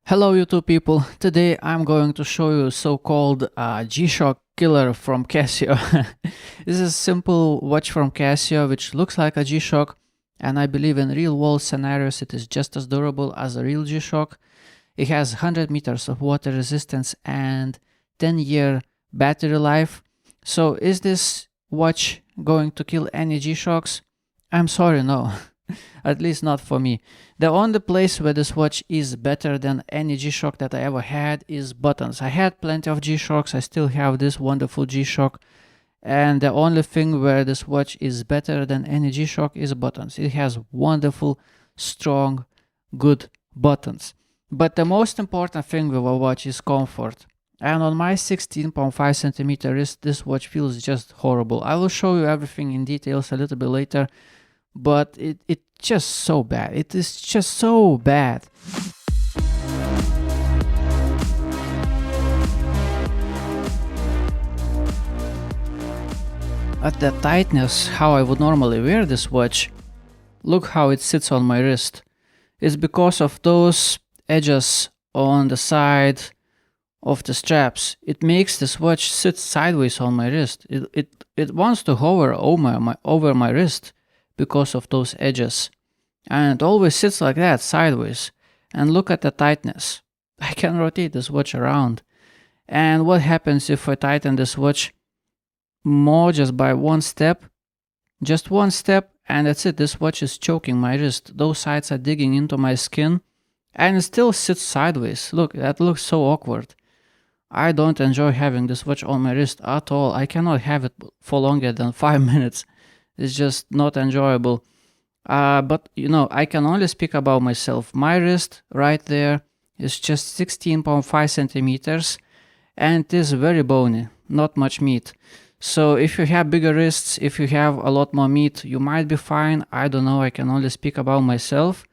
Hello YouTube people, today I'm going to show you so-called G-Shock killer from Casio. This is a simple watch from Casio which looks like a G-Shock, and I believe in real world scenarios it is just as durable as a real G-Shock. It has 100 meters of water resistance and 10-year battery life. So is this watch going to kill any G-Shocks? I'm sorry, no. At least not for me. The only place where this watch is better than any G-Shock that I ever had is buttons. I had plenty of G-Shocks, I still have this wonderful G-Shock, and the only thing where this watch is better than any G-Shock is buttons. It has wonderful, strong, good buttons. But the most important thing with a watch is comfort. And on my 16.5 centimeter wrist, this watch feels just horrible. I will show you everything in details a little bit later, but it's just so bad. It is just so bad. At the tightness, how I would normally wear this watch, look how it sits on my wrist. It's because of those edges on the side of the straps. It makes this watch sit sideways on my wrist. It wants to hover over my wrist because of those edges, and it always sits like that, sideways. And look at the tightness. I can rotate this watch around, and what happens if I tighten this watch more just by one step, just one step, and that's it. This watch is choking my wrist. Those sides are digging into my skin, and it still sits sideways. Look, that looks so awkward. I don't enjoy having this watch on my wrist at all. I cannot have it for longer than 5 minutes. It's just not enjoyable. But you know, I can only speak about myself. My wrist right there is just 16.5 centimeters, and it is very bony, not much meat. So if you have bigger wrists, if you have a lot more meat, you might be fine. I don't know, I can only speak about myself.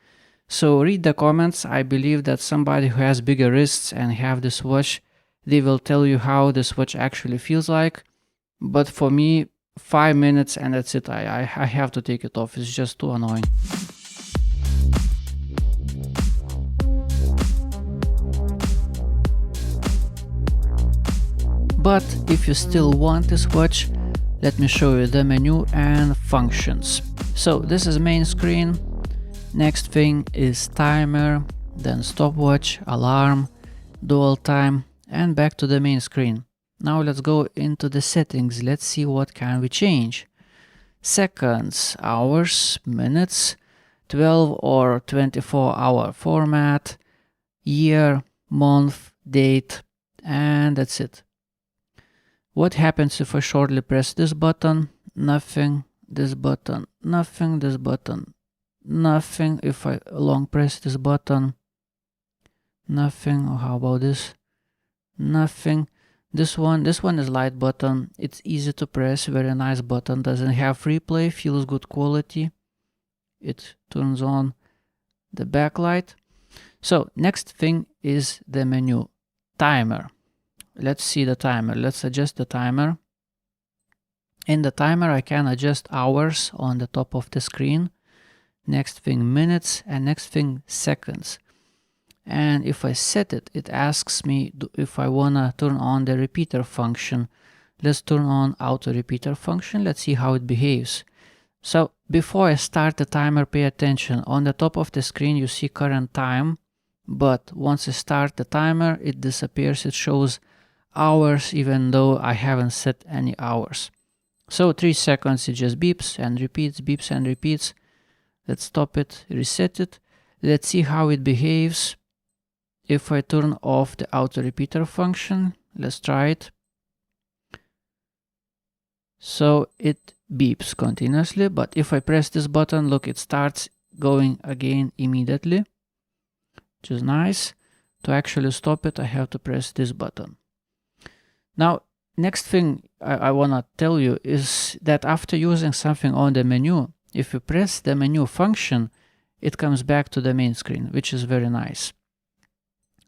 So read the comments. I believe that somebody who has bigger wrists and have this watch, they will tell you how this watch actually feels like. But for me, 5 minutes and that's it. I have to take it off. It's just too annoying. But if you still want this watch, let me show you the menu and functions. So this is main screen. Next thing is timer, then stopwatch, alarm, dual time, and back to the main screen. Now let's go into the settings. Let's see what can we change. Seconds, hours, minutes, 12 or 24-hour format, year, month, date, and that's it. What happens if I shortly press this button? Nothing. This button, nothing. This button, nothing. If I long press this button, nothing. Or how about this? Nothing. This one is light button. It's easy to press, very nice button. Doesn't have replay, feels good quality. It turns on the backlight. So next thing is the menu, timer. Let's see the timer. Let's adjust the timer. In the timer I can adjust hours on the top of the screen. Next thing minutes, and next thing seconds. And if I set it, it asks me if I wanna turn on the repeater function. Let's turn on auto repeater function. Let's see how it behaves. So before I start the timer, pay attention. On the top of the screen you see current time, but once I start the timer it disappears. It shows hours even though I haven't set any hours. So 3 seconds it just beeps and repeats, beeps and repeats. Let's stop it, reset it. Let's see how it behaves if I turn off the auto repeater function. Let's try it. So it beeps continuously, but if I press this button, look, it starts going again immediately, which is nice. To actually stop it, I have to press this button. Now, next thing I want to tell you is that after using something on the menu, if you press the menu function, it comes back to the main screen, which is very nice.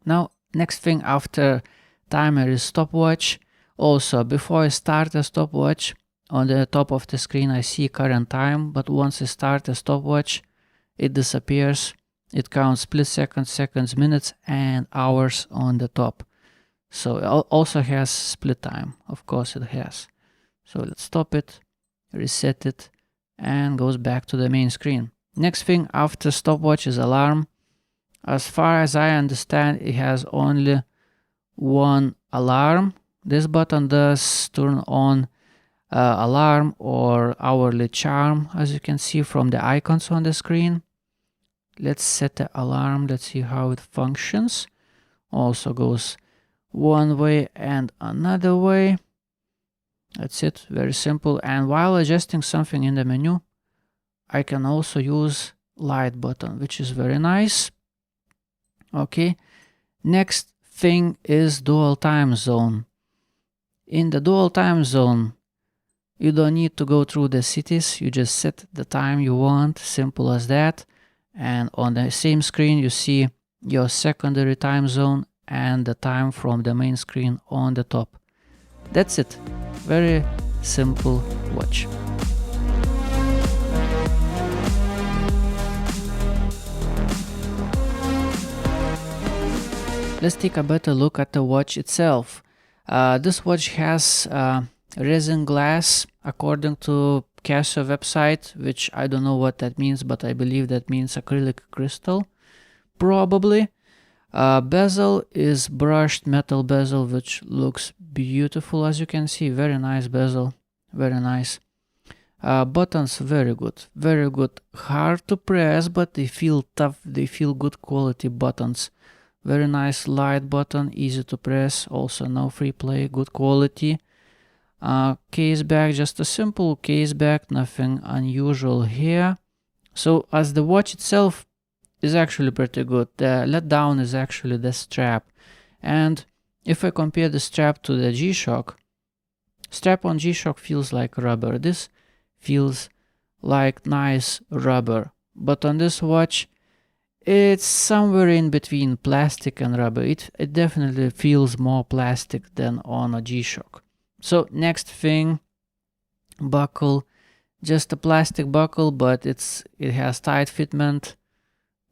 Now, next thing after timer is stopwatch. Also, before I start the stopwatch, on the top of the screen I see current time, but once I start the stopwatch, it disappears It counts split seconds, seconds, minutes, and hours on the top. So it also has split time. Of course it has. So let's stop it, reset it, and goes back to the main screen. Next thing after stopwatch is alarm. As far as I understand, it has only one alarm. This button does turn on alarm or hourly charm, as you can see from the icons on the screen. Let's set the alarm. Let's see how it functions. Also goes one way and another way. That's it, very simple. And while adjusting something in the menu, I can also use light button, which is very nice. Okay, next thing is dual time zone. In the dual time zone, you don't need to go through the cities. You just set the time you want, simple as that. And on the same screen, you see your secondary time zone and the time from the main screen on the top. That's it. Very simple watch. Let's take a better look at the watch itself. This watch has resin glass according to Casio website, which I don't know what that means, but I believe that means acrylic crystal, probably. Bezel is brushed metal bezel, which looks beautiful, as you can see. Very nice bezel, very nice. Buttons, very good, very good. Hard to press, but they feel tough, they feel good quality buttons. Very nice light button, easy to press, also no free play, good quality. Case back, just a simple case back, nothing unusual here. So as the watch itself is actually pretty good. The letdown is actually the strap. And if I compare the strap to the G-Shock, strap on G-Shock feels like rubber. This feels like nice rubber. But on this watch, it's somewhere in between plastic and rubber. It definitely feels more plastic than on a G-Shock. So next thing, buckle. Just a plastic buckle, but it has tight fitment.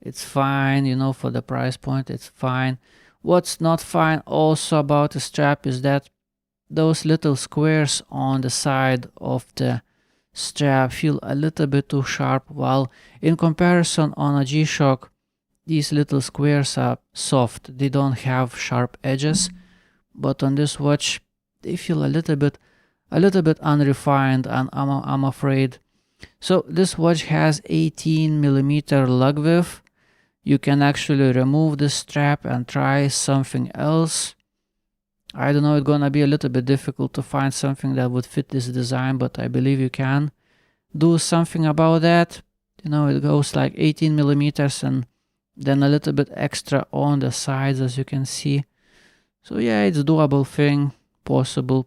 It's fine, you know, for the price point, it's fine. What's not fine also about the strap is that those little squares on the side of the strap feel a little bit too sharp, while in comparison on a G-Shock, these little squares are soft. They don't have sharp edges, but on this watch, they feel a little bit unrefined, and I'm afraid. So this watch has 18mm lug width. You can actually remove the strap and try something else. I don't know, it's gonna be a little bit difficult to find something that would fit this design, but I believe you can do something about that. You know, it goes like 18mm and then a little bit extra on the sides, as you can see. So yeah, it's doable thing, possible.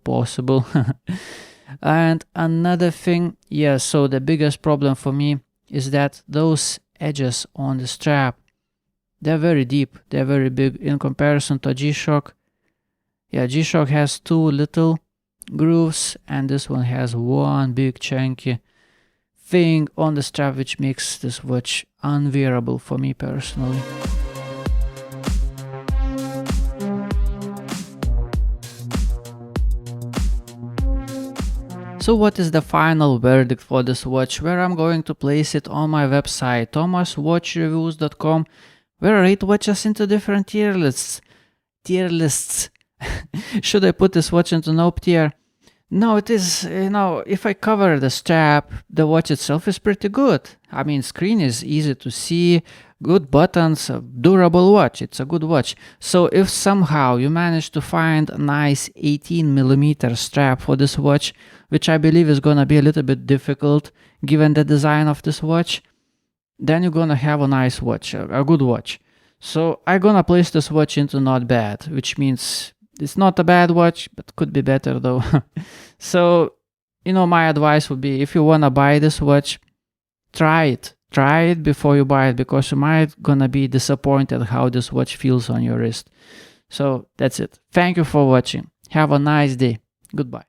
And another thing, yeah, so the biggest problem for me is that those edges on the strap, they're very deep, they're very big in comparison to G-Shock. Yeah, G-Shock has two little grooves and this one has one big chunky thing on the strap, which makes this watch unwearable for me personally. So what is the final verdict for this watch? Where I'm going to place it on my website, thomaswatchreviews.com, where I rate watches into different tier lists. Should I put this watch into nope tier? No, it is, you know, if I cover the strap, the watch itself is pretty good. I mean, screen is easy to see, good buttons, a durable watch, it's a good watch. So if somehow you manage to find a nice 18mm strap for this watch, which I believe is gonna be a little bit difficult given the design of this watch, then you're gonna have a nice watch, a good watch. So I'm gonna place this watch into not bad, which means it's not a bad watch, but could be better though. So, you know, my advice would be, if you wanna buy this watch, try it before you buy it, because you might gonna be disappointed how this watch feels on your wrist. So that's it. Thank you for watching. Have a nice day. Goodbye.